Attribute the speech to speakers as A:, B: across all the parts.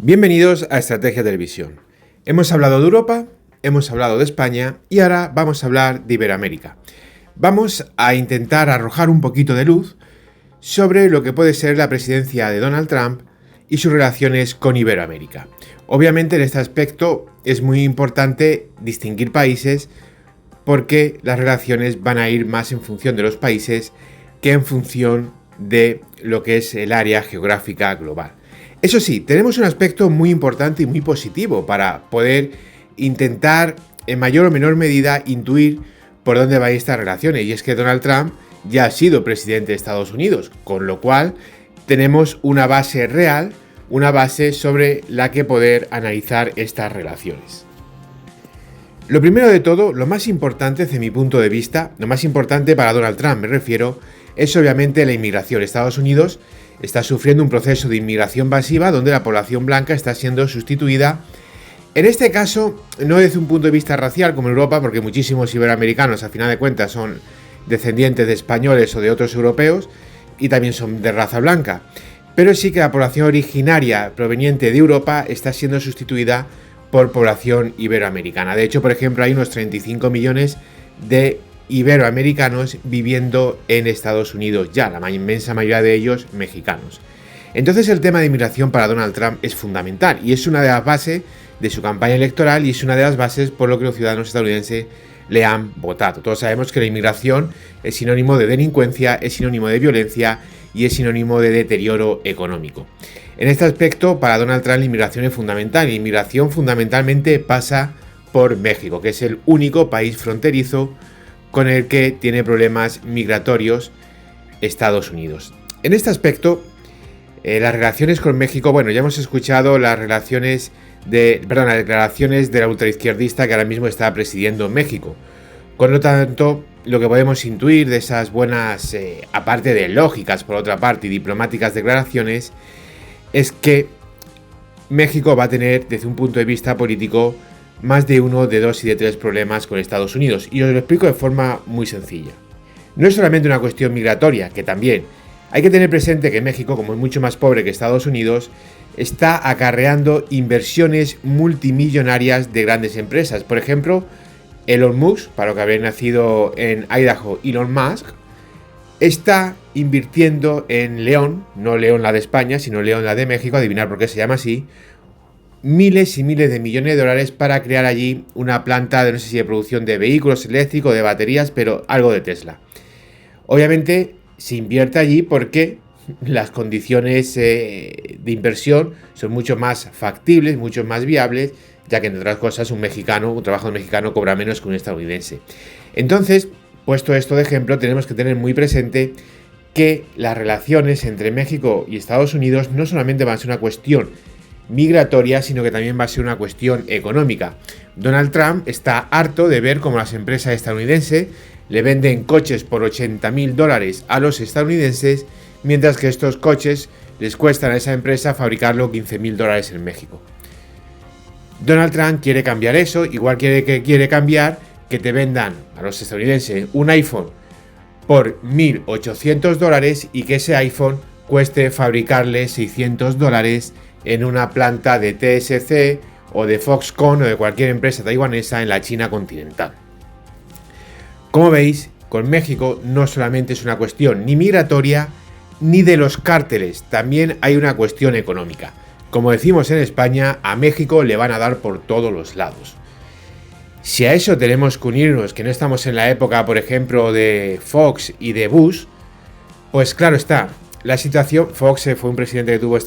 A: Bienvenidos a Estrategia Televisión. Hemos hablado de Europa, hemos hablado de España y ahora vamos a hablar de Iberoamérica. Vamos a intentar arrojar un poquito de luz sobre lo que puede ser la presidencia de Donald Trump y sus relaciones con Iberoamérica. Obviamente en este aspecto es muy importante distinguir países porque las relaciones van a ir más en función de los países que en función de lo que es el área geográfica global. Eso sí, tenemos un aspecto muy importante y muy positivo para poder intentar en mayor o menor medida intuir por dónde van estas relaciones, y es que Donald Trump ya ha sido presidente de Estados Unidos, con lo cual tenemos una base real, una base sobre la que poder analizar estas relaciones. Lo primero de todo, lo más importante desde mi punto de vista, lo más importante para Donald Trump me refiero, es obviamente la inmigración. Estados Unidos está sufriendo un proceso de inmigración masiva donde la población blanca está siendo sustituida, en este caso no desde un punto de vista racial como en Europa, porque muchísimos iberoamericanos a final de cuentas son descendientes de españoles o de otros europeos y también son de raza blanca, pero sí que la población originaria proveniente de Europa está siendo sustituida por población iberoamericana. De hecho, por ejemplo, hay unos 35 millones de iberoamericanos viviendo en Estados Unidos ya, la inmensa mayoría de ellos mexicanos. Entonces el tema de inmigración para Donald Trump es fundamental y es una de las bases de su campaña electoral y es una de las bases por lo que los ciudadanos estadounidenses le han votado. Todos sabemos que la inmigración es sinónimo de delincuencia, es sinónimo de violencia y es sinónimo de deterioro económico. En este aspecto, para Donald Trump la inmigración es fundamental. La inmigración fundamentalmente pasa por México, que es el único país fronterizo con el que tiene problemas migratorios Estados Unidos. En este aspecto, las relaciones con México, bueno, ya hemos escuchado las declaraciones de la ultraizquierdista que ahora mismo está presidiendo México. Por lo tanto, lo que podemos intuir de esas buenas, aparte de lógicas por otra parte y diplomáticas declaraciones, es que México va a tener, desde un punto de vista político, más de uno, de dos y de tres problemas con Estados Unidos. Y os lo explico de forma muy sencilla. No es solamente una cuestión migratoria, que también. Hay que tener presente que México, como es mucho más pobre que Estados Unidos, está acarreando inversiones multimillonarias de grandes empresas. Por ejemplo, Elon Musk, para lo que habría nacido en Idaho Elon Musk, está invirtiendo en León, no León la de España, sino León la de México, adivinar por qué se llama así, miles y miles de millones de dólares para crear allí una planta de no sé si de producción de vehículos eléctricos, de baterías, pero algo de Tesla. Obviamente se invierte allí porque las condiciones de inversión son mucho más factibles, mucho más viables, ya que entre otras cosas un trabajador mexicano cobra menos que un estadounidense. Entonces, puesto esto de ejemplo, tenemos que tener muy presente que las relaciones entre México y Estados Unidos no solamente van a ser una cuestión migratoria, sino que también va a ser una cuestión económica. Donald Trump está harto de ver cómo las empresas estadounidenses le venden coches por $80,000 a los estadounidenses, mientras que estos coches les cuestan a esa empresa fabricarlo $15,000 en México. Donald Trump quiere cambiar eso, igual quiere cambiar que te vendan a los estadounidenses un iPhone por $1,800 y que ese iPhone cueste fabricarle $600 en una planta de TSC o de Foxconn o de cualquier empresa taiwanesa en la China continental. Como veis, con México no solamente es una cuestión ni migratoria ni de los cárteles, también hay una cuestión económica. Como decimos en España, a México le van a dar por todos los lados. Si a eso tenemos que unirnos, que no estamos en la época, por ejemplo, de Fox y de Bush, pues claro está. La situación, Fox fue un presidente que tuvo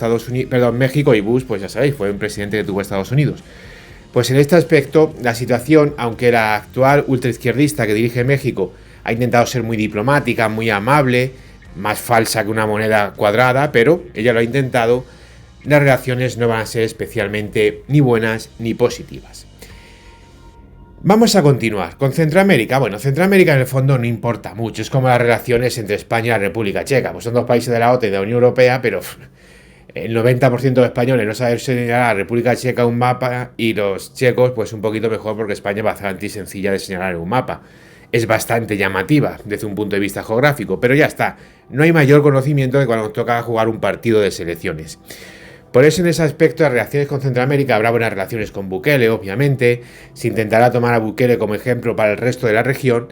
A: México, y Bush, pues ya sabéis, fue un presidente que tuvo Estados Unidos. Pues en este aspecto, la situación, aunque la actual ultraizquierdista que dirige México ha intentado ser muy diplomática, muy amable, más falsa que una moneda cuadrada, pero ella lo ha intentado, las relaciones no van a ser especialmente ni buenas ni positivas. Vamos a continuar con Centroamérica. Bueno, Centroamérica en el fondo no importa mucho, es como las relaciones entre España y la República Checa. Pues son dos países de la OTAN y de la Unión Europea, pero el 90% de españoles no saben señalar a la República Checa un mapa y los checos pues un poquito mejor porque España es bastante sencilla de señalar en un mapa. Es bastante llamativa desde un punto de vista geográfico, pero ya está. No hay mayor conocimiento que cuando toca jugar un partido de selecciones. Por eso en ese aspecto las relaciones con Centroamérica habrá buenas relaciones con Bukele, obviamente, se intentará tomar a Bukele como ejemplo para el resto de la región,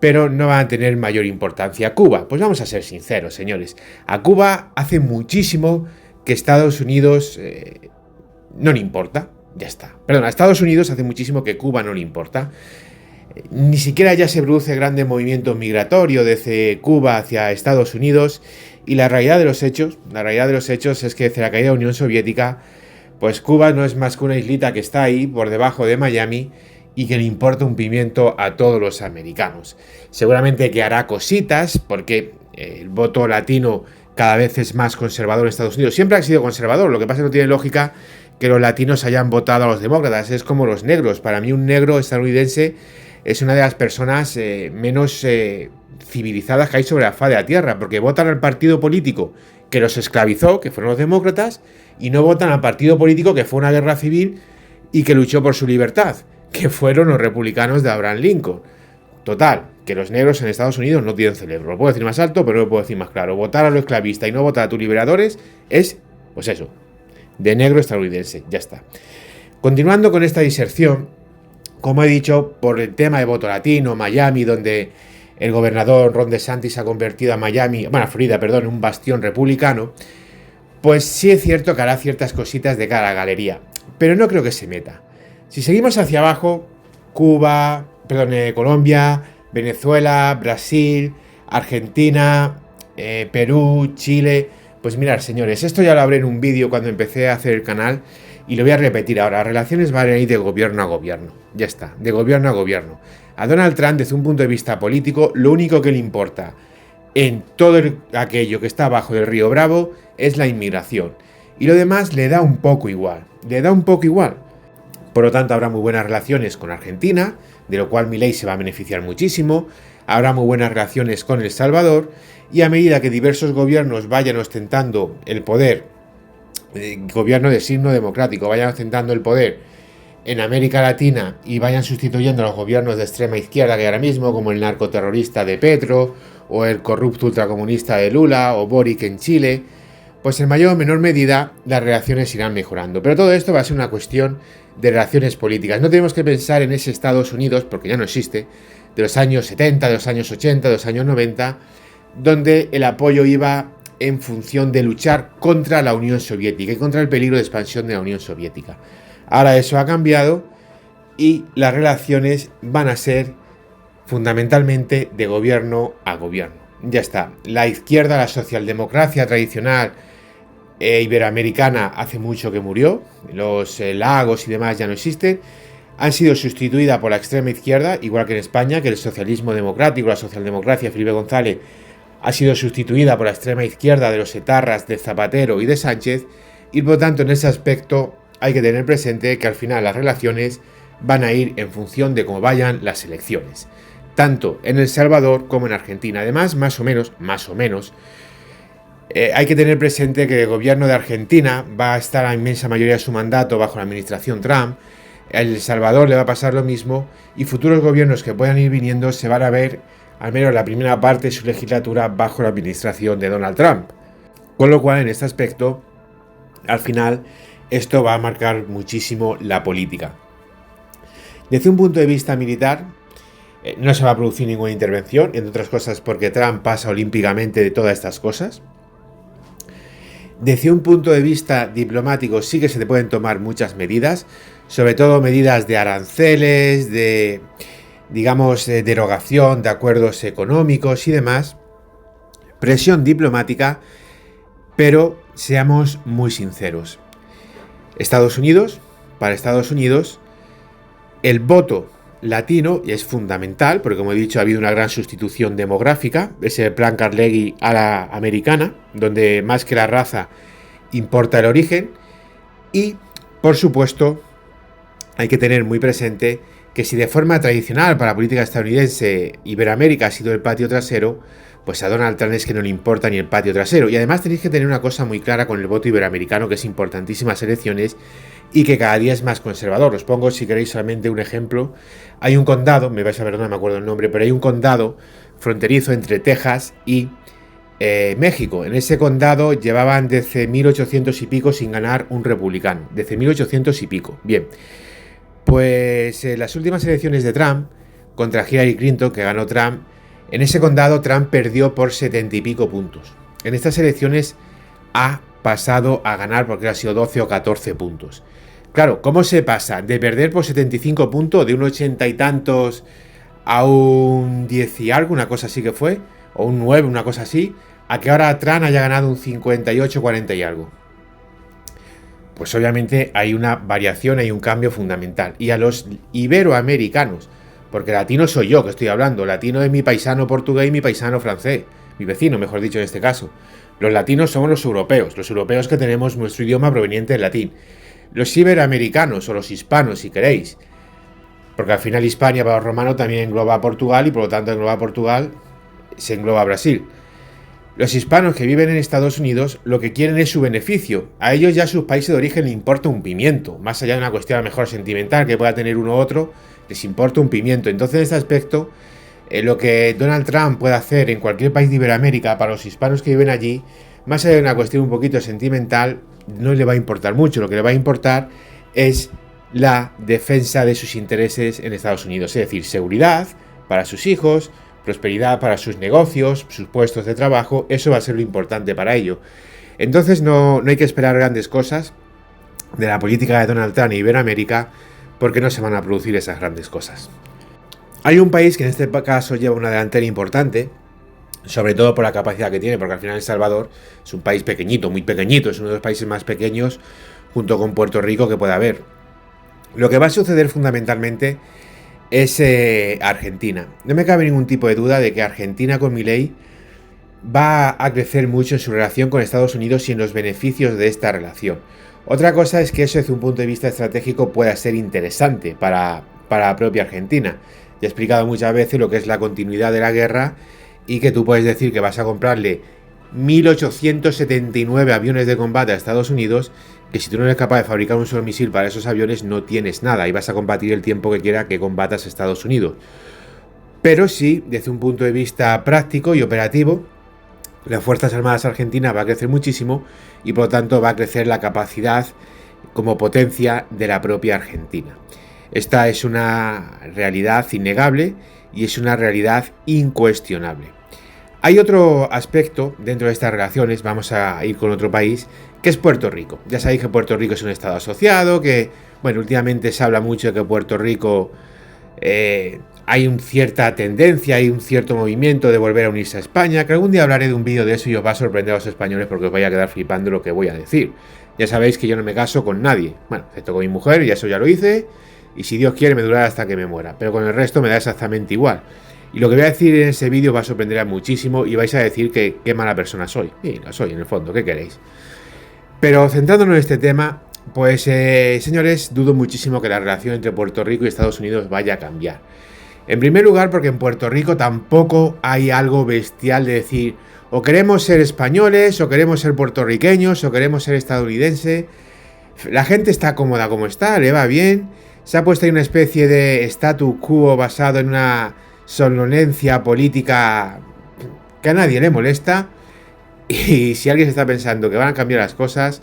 A: pero no va a tener mayor importancia. Cuba, pues vamos a ser sinceros, señores, a Cuba hace muchísimo que Estados Unidos no le importa, ya está. Perdón, a Estados Unidos hace muchísimo que Cuba no le importa. Ni siquiera ya se produce grande movimiento migratorio desde Cuba hacia Estados Unidos, y la realidad de los hechos es que desde la caída de la Unión Soviética, pues Cuba no es más que una islita que está ahí por debajo de Miami y que le importa un pimiento a todos los americanos. Seguramente que hará cositas porque el voto latino cada vez es más conservador en Estados Unidos. Siempre ha sido conservador, lo que pasa es que no tiene lógica que los latinos hayan votado a los demócratas. Es como los negros. Para mí un negro estadounidense es una de las personas menos civilizadas que hay sobre la faz de la tierra, porque votan al partido político que los esclavizó, que fueron los demócratas, y no votan al partido político que fue una guerra civil y que luchó por su libertad, que fueron los republicanos de Abraham Lincoln. Total, que los negros en Estados Unidos no tienen cerebro. Lo puedo decir más alto, pero no lo puedo decir más claro. Votar a los esclavistas y no votar a tus liberadores es, pues eso, de negro estadounidense. Ya está. Continuando con esta diserción, como he dicho, por el tema de voto latino, Miami, donde el gobernador Ron DeSantis ha convertido a Florida, en un bastión republicano, pues sí es cierto que hará ciertas cositas de cara a la galería, pero no creo que se meta. Si seguimos hacia abajo, Colombia, Venezuela, Brasil, Argentina, Perú, Chile, pues mirad, señores, esto ya lo hablé en un vídeo cuando empecé a hacer el canal, y lo voy a repetir ahora. Las relaciones van a ir de gobierno a gobierno. Ya está, de gobierno a gobierno. A Donald Trump, desde un punto de vista político, lo único que le importa en todo aquello que está abajo del río Bravo es la inmigración. Y lo demás le da un poco igual. Por lo tanto, habrá muy buenas relaciones con Argentina, de lo cual Milei se va a beneficiar muchísimo. Habrá muy buenas relaciones con El Salvador. Y a medida que diversos gobiernos vayan ostentando el poder, gobierno de signo democrático, vayan ostentando el poder en América Latina y vayan sustituyendo a los gobiernos de extrema izquierda que hay ahora mismo, como el narcoterrorista de Petro, o el corrupto ultracomunista de Lula, o Boric en Chile, pues en mayor o menor medida las relaciones irán mejorando. Pero todo esto va a ser una cuestión de relaciones políticas. No tenemos que pensar en ese Estados Unidos, porque ya no existe, de los años 70, de los años 80, de los años 90, donde el apoyo iba en función de luchar contra la Unión Soviética y contra el peligro de expansión de la Unión Soviética. Ahora eso ha cambiado y las relaciones van a ser fundamentalmente de gobierno a gobierno. Ya está. La izquierda, la socialdemocracia tradicional iberoamericana hace mucho que murió. Los lagos y demás ya no existen. Han sido sustituidas por la extrema izquierda, igual que en España, que el socialismo democrático, la socialdemocracia, Felipe González, ha sido sustituida por la extrema izquierda de los etarras de Zapatero y de Sánchez, y por lo tanto en ese aspecto hay que tener presente que al final las relaciones van a ir en función de cómo vayan las elecciones, tanto en El Salvador como en Argentina. Además, más o menos, hay que tener presente que el gobierno de Argentina va a estar la inmensa mayoría de su mandato bajo la administración Trump. El Salvador le va a pasar lo mismo, y futuros gobiernos que puedan ir viniendo se van a ver, al menos la primera parte de su legislatura, bajo la administración de Donald Trump. Con lo cual, en este aspecto, al final, esto va a marcar muchísimo la política. Desde un punto de vista militar, no se va a producir ninguna intervención, entre otras cosas porque Trump pasa olímpicamente de todas estas cosas. Desde un punto de vista diplomático sí que se te pueden tomar muchas medidas, sobre todo medidas de aranceles, de derogación de acuerdos económicos y demás, presión diplomática, pero seamos muy sinceros. Para Estados Unidos, el voto latino es fundamental, porque como he dicho, ha habido una gran sustitución demográfica, ese plan Carnegie a la americana, donde más que la raza importa el origen, y por supuesto hay que tener muy presente que si de forma tradicional para la política estadounidense Iberoamérica ha sido el patio trasero, pues a Donald Trump es que no le importa ni el patio trasero. Y además tenéis que tener una cosa muy clara con el voto iberoamericano, que es importantísimas elecciones y que cada día es más conservador. Os pongo, si queréis, solamente un ejemplo. Hay un condado, me vais a ver, no me acuerdo el nombre, pero hay un condado fronterizo entre Texas y México. En ese condado llevaban desde 1800 y pico sin ganar un republicano. Desde 1800 y pico. Bien. Pues en las últimas elecciones de Trump contra Hillary Clinton, que ganó Trump, en ese condado Trump perdió por 70 y pico puntos. En estas elecciones ha pasado a ganar porque ha sido 12 o 14 puntos. Claro, ¿cómo se pasa de perder por 75 puntos, de un 80 y tantos a un 10 y algo, una cosa así que fue, o un 9, una cosa así, a que ahora Trump haya ganado un 58, 40 y algo? Pues obviamente hay una variación, hay un cambio fundamental. Y a los iberoamericanos, porque latino soy yo que estoy hablando, latino es mi paisano portugués y mi paisano francés, mi vecino, mejor dicho, en este caso. Los latinos somos los europeos que tenemos nuestro idioma proveniente del latín. Los iberoamericanos, o los hispanos si queréis, porque al final Hispania para los romanos también engloba a Portugal y por lo tanto engloba a Portugal, se engloba a Brasil. Los hispanos que viven en Estados Unidos lo que quieren es su beneficio. A ellos ya sus países de origen les importa un pimiento. Más allá de una cuestión a lo mejor sentimental que pueda tener uno u otro, les importa un pimiento. Entonces en este aspecto, lo que Donald Trump puede hacer en cualquier país de Iberoamérica para los hispanos que viven allí, más allá de una cuestión un poquito sentimental, no le va a importar mucho. Lo que le va a importar es la defensa de sus intereses en Estados Unidos. Es decir, seguridad para sus hijos, prosperidad para sus negocios, sus puestos de trabajo. Eso va a ser lo importante para ello. Entonces no hay que esperar grandes cosas de la política de Donald Trump en Iberoamérica, porque no se van a producir esas grandes cosas. Hay un país que en este caso lleva una delantera importante, sobre todo por la capacidad que tiene, porque al final El Salvador es un país pequeñito, muy pequeñito, es uno de los países más pequeños junto con Puerto Rico que puede haber. Lo que va a suceder fundamentalmente es Argentina. No me cabe ningún tipo de duda de que Argentina con Milei va a crecer mucho en su relación con Estados Unidos y en los beneficios de esta relación. Otra cosa es que eso desde un punto de vista estratégico pueda ser interesante para la propia Argentina. Ya he explicado muchas veces lo que es la continuidad de la guerra y que tú puedes decir que vas a comprarle 1879 aviones de combate a Estados Unidos, que si tú no eres capaz de fabricar un solo misil para esos aviones no tienes nada y vas a combatir el tiempo que quiera que combatas a Estados Unidos. Pero sí, desde un punto de vista práctico y operativo, las Fuerzas Armadas Argentinas va a crecer muchísimo y por lo tanto va a crecer la capacidad como potencia de la propia Argentina. Esta es una realidad innegable y es una realidad incuestionable. Hay otro aspecto dentro de estas relaciones, vamos a ir con otro país, que es Puerto Rico. Ya sabéis que Puerto Rico es un estado asociado, que, bueno, últimamente se habla mucho de que Puerto Rico hay una cierta tendencia, hay un cierto movimiento de volver a unirse a España, que algún día hablaré de un vídeo de eso y os va a sorprender a los españoles porque os vais a quedar flipando lo que voy a decir. Ya sabéis que yo no me caso con nadie, bueno, excepto con mi mujer, y eso ya lo hice, y si Dios quiere me durará hasta que me muera, pero con el resto me da exactamente igual. Y lo que voy a decir en ese vídeo va a sorprender muchísimo y vais a decir que qué mala persona soy. Y lo soy, en el fondo, ¿qué queréis? Pero centrándonos en este tema, pues señores, dudo muchísimo que la relación entre Puerto Rico y Estados Unidos vaya a cambiar. En primer lugar, porque en Puerto Rico tampoco hay algo bestial de decir o queremos ser españoles, o queremos ser puertorriqueños, o queremos ser estadounidenses. La gente está cómoda como está, le va bien. Se ha puesto ahí una especie de statu quo basado en una somnolencia política que a nadie le molesta, y si alguien se está pensando que van a cambiar las cosas,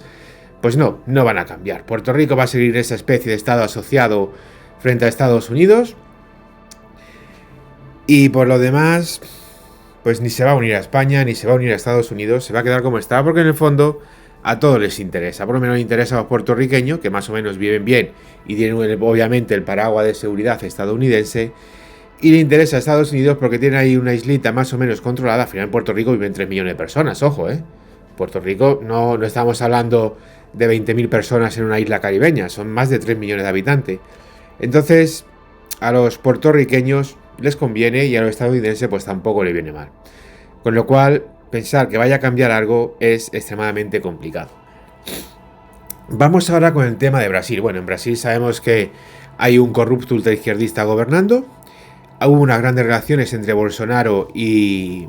A: pues no van a cambiar. Puerto Rico va a seguir esa especie de estado asociado frente a Estados Unidos y por lo demás pues ni se va a unir a España ni se va a unir a Estados Unidos, se va a quedar como está porque en el fondo a todos les interesa, por lo menos les interesa a los puertorriqueños que más o menos viven bien y tienen obviamente el paraguas de seguridad estadounidense. Y le interesa a Estados Unidos porque tiene ahí una islita más o menos controlada. Al final en Puerto Rico viven 3 millones de personas, ojo, Puerto Rico no estamos hablando de 20.000 personas en una isla caribeña, son más de 3 millones de habitantes. Entonces, a los puertorriqueños les conviene y a los estadounidenses pues tampoco le viene mal. Con lo cual, pensar que vaya a cambiar algo es extremadamente complicado. Vamos ahora con el tema de Brasil. Bueno, en Brasil sabemos que hay un corrupto ultraizquierdista gobernando. Hubo unas grandes relaciones entre Bolsonaro y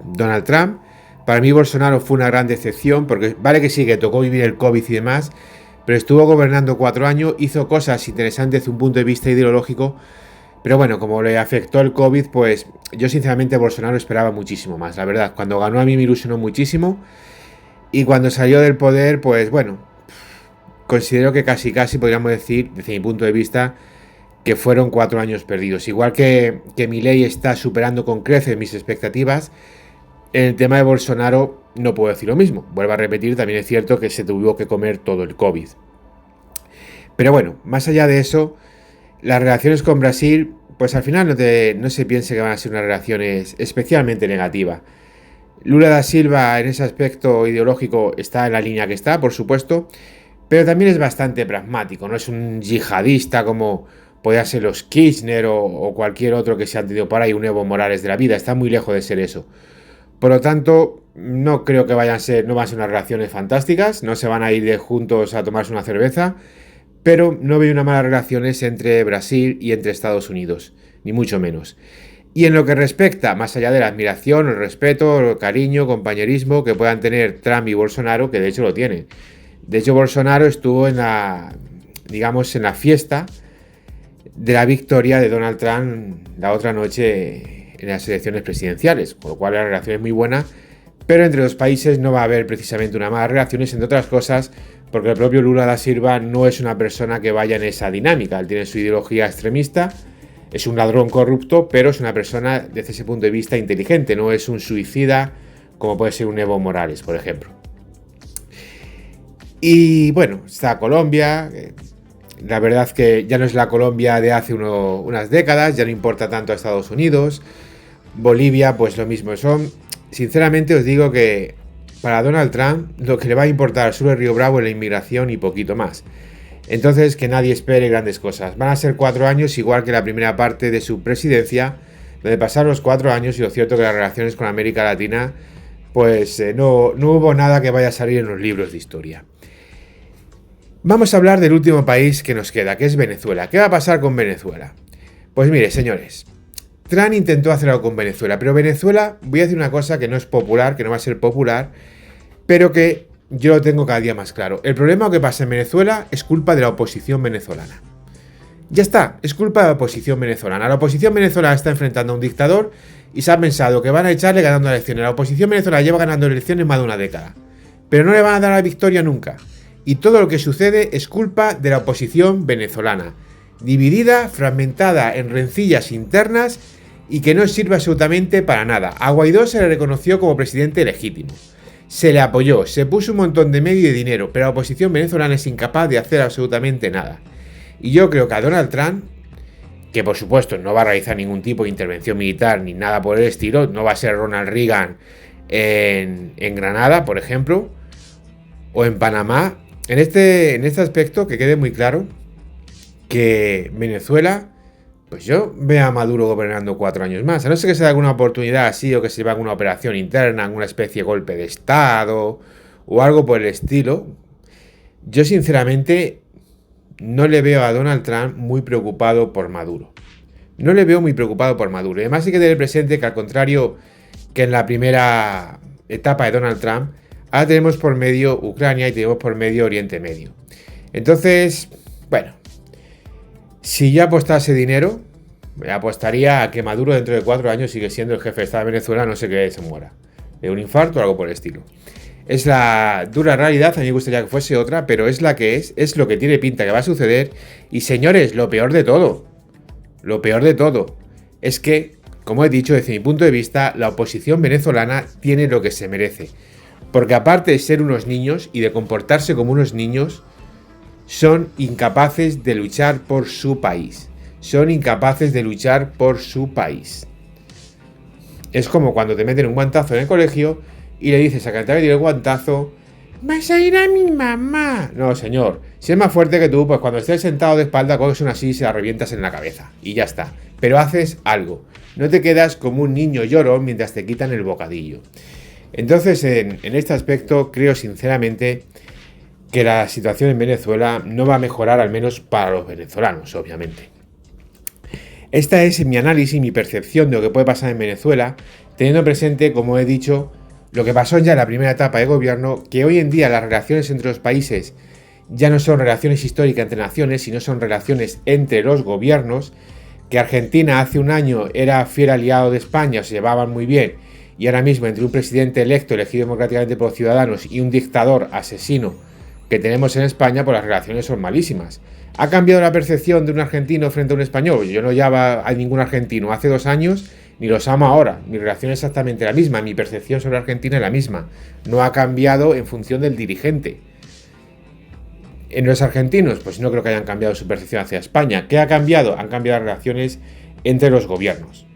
A: Donald Trump. Para mí Bolsonaro fue una gran decepción porque vale que sí, que tocó vivir el COVID y demás, pero estuvo gobernando 4 años, hizo cosas interesantes desde un punto de vista ideológico, Pero bueno, como le afectó el COVID, pues yo sinceramente Bolsonaro esperaba muchísimo más, la verdad. Cuando ganó a mí me ilusionó muchísimo y cuando salió del poder, pues bueno, considero que casi podríamos decir, desde mi punto de vista, que fueron 4 años perdidos. Igual que Milei está superando con creces mis expectativas, en el tema de Bolsonaro no puedo decir lo mismo. Vuelvo a repetir, también es cierto que se tuvo que comer todo el COVID. Pero bueno, más allá de eso, las relaciones con Brasil, pues al final no se piense que van a ser unas relaciones especialmente negativas. Lula da Silva en ese aspecto ideológico está en la línea que está, por supuesto, pero también es bastante pragmático, no es un yihadista como podía ser los Kirchner o cualquier otro que se han tenido por ahí, un Evo Morales de la vida, está muy lejos de ser eso. Por lo tanto, no creo que no van a ser unas relaciones fantásticas, no se van a ir de juntos a tomarse una cerveza, pero no veo unas malas relaciones entre Brasil y entre Estados Unidos, ni mucho menos. Y en lo que respecta, más allá de la admiración, el respeto, el cariño, compañerismo que puedan tener Trump y Bolsonaro, que de hecho lo tienen. De hecho, Bolsonaro estuvo en la fiesta de la victoria de Donald Trump la otra noche en las elecciones presidenciales, con lo cual la relación es muy buena, pero entre los países no va a haber precisamente una mala relaciones, entre otras cosas, porque el propio Lula da Silva no es una persona que vaya en esa dinámica, él tiene su ideología extremista, es un ladrón corrupto, pero es una persona desde ese punto de vista inteligente, no es un suicida como puede ser un Evo Morales, por ejemplo. Y bueno, está Colombia, la verdad que ya no es la Colombia de hace unas décadas, ya no importa tanto a Estados Unidos. Bolivia, pues lo mismo. Sinceramente os digo que para Donald Trump lo que le va a importar solo el Río Bravo es la inmigración y poquito más. Entonces que nadie espere grandes cosas. Van a ser 4 años igual que la primera parte de su presidencia, donde pasaron los 4 años y lo cierto que las relaciones con América Latina, pues no hubo nada que vaya a salir en los libros de historia. Vamos a hablar del último país que nos queda, que es Venezuela. ¿Qué va a pasar con Venezuela? Pues mire, señores, Trump intentó hacer algo con Venezuela, pero Venezuela, voy a decir una cosa que no es popular, que no va a ser popular, pero que yo lo tengo cada día más claro. El problema que pasa en Venezuela es culpa de la oposición venezolana. Ya está, es culpa de la oposición venezolana. La oposición venezolana está enfrentando a un dictador y se ha pensado que van a echarle ganando elecciones. La oposición venezolana lleva ganando elecciones más de una década, pero no le van a dar la victoria nunca. Y todo lo que sucede es culpa de la oposición venezolana, dividida, fragmentada en rencillas internas y que no sirve absolutamente para nada. A Guaidó se le reconoció como presidente legítimo, se le apoyó, se puso un montón de medio y de dinero, pero la oposición venezolana es incapaz de hacer absolutamente nada. Y yo creo que a Donald Trump, que por supuesto no va a realizar ningún tipo de intervención militar ni nada por el estilo, no va a ser Ronald Reagan en Granada, por ejemplo, o en Panamá. En este aspecto, que quede muy claro que Venezuela, pues yo veo a Maduro gobernando 4 años más. A no ser que se dé alguna oportunidad así o que se lleve alguna operación interna, alguna especie de golpe de Estado o algo por el estilo. Yo sinceramente no le veo a Donald Trump muy preocupado por Maduro. No le veo muy preocupado por Maduro. Y además hay que tener presente que al contrario que en la primera etapa de Donald Trump, ahora tenemos por medio Ucrania y tenemos por medio Oriente Medio. Entonces, bueno, si yo apostase dinero, me apostaría a que Maduro dentro de 4 años sigue siendo el jefe de Estado de Venezuela, no sé qué se muera. De un infarto o algo por el estilo. Es la dura realidad, a mí me gustaría que fuese otra, pero es la que es lo que tiene pinta que va a suceder. Y señores, lo peor de todo, es que, como he dicho, desde mi punto de vista, la oposición venezolana tiene lo que se merece. Porque aparte de ser unos niños y de comportarse como unos niños, son incapaces de luchar por su país. Es como cuando te meten un guantazo en el colegio y le dices a que te va a tirar el guantazo, ¡vas a ir a mi mamá! No, señor, si es más fuerte que tú, pues cuando estés sentado de espalda coges una silla y se la revientas en la cabeza. Y ya está. Pero haces algo. No te quedas como un niño llorón mientras te quitan el bocadillo. Entonces, en este aspecto, creo sinceramente que la situación en Venezuela no va a mejorar, al menos para los venezolanos, obviamente. Esta es mi análisis, mi percepción de lo que puede pasar en Venezuela, teniendo presente, como he dicho, lo que pasó ya en la primera etapa de gobierno, que hoy en día las relaciones entre los países ya no son relaciones históricas entre naciones, sino son relaciones entre los gobiernos, que Argentina hace un año era fiel aliado de España, se llevaban muy bien, y ahora mismo entre un presidente electo, elegido democráticamente por los ciudadanos, y un dictador asesino que tenemos en España, pues las relaciones son malísimas. ¿Ha cambiado la percepción de un argentino frente a un español? Yo no llamo a ningún argentino hace 2 años, ni los amo ahora. Mi relación es exactamente la misma, mi percepción sobre Argentina es la misma. No ha cambiado en función del dirigente. En los argentinos, pues no creo que hayan cambiado su percepción hacia España. ¿Qué ha cambiado? Han cambiado las relaciones entre los gobiernos.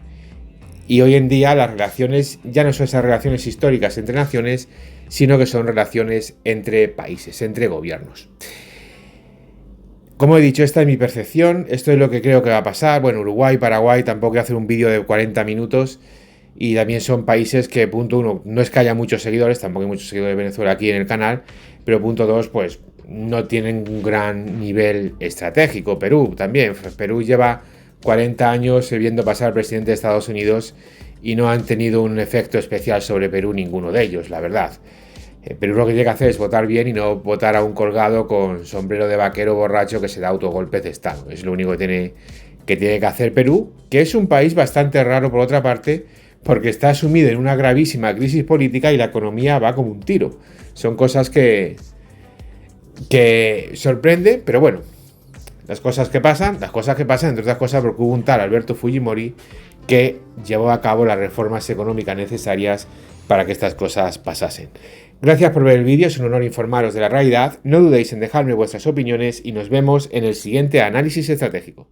A: Y hoy en día las relaciones ya no son esas relaciones históricas entre naciones, sino que son relaciones entre países, entre gobiernos. Como he dicho, esta es mi percepción, esto es lo que creo que va a pasar. Bueno, Uruguay, Paraguay, tampoco voy a hacer un vídeo de 40 minutos. Y también son países que, punto uno, no es que haya muchos seguidores, tampoco hay muchos seguidores de Venezuela aquí en el canal, pero punto dos, pues no tienen un gran nivel estratégico. Perú también, Perú lleva 40 años viendo pasar al presidente de Estados Unidos y no han tenido un efecto especial sobre Perú ninguno de ellos, la verdad. Perú lo que tiene que hacer es votar bien y no votar a un colgado con sombrero de vaquero borracho que se da autogolpes de Estado. Es lo único que tiene que hacer Perú, que es un país bastante raro por otra parte, porque está sumido en una gravísima crisis política y la economía va como un tiro. Son cosas que sorprende, pero bueno, las cosas que pasan, entre otras cosas porque hubo un tal Alberto Fujimori que llevó a cabo las reformas económicas necesarias para que estas cosas pasasen. Gracias por ver el vídeo, es un honor informaros de la realidad, no dudéis en dejarme vuestras opiniones y nos vemos en el siguiente análisis estratégico.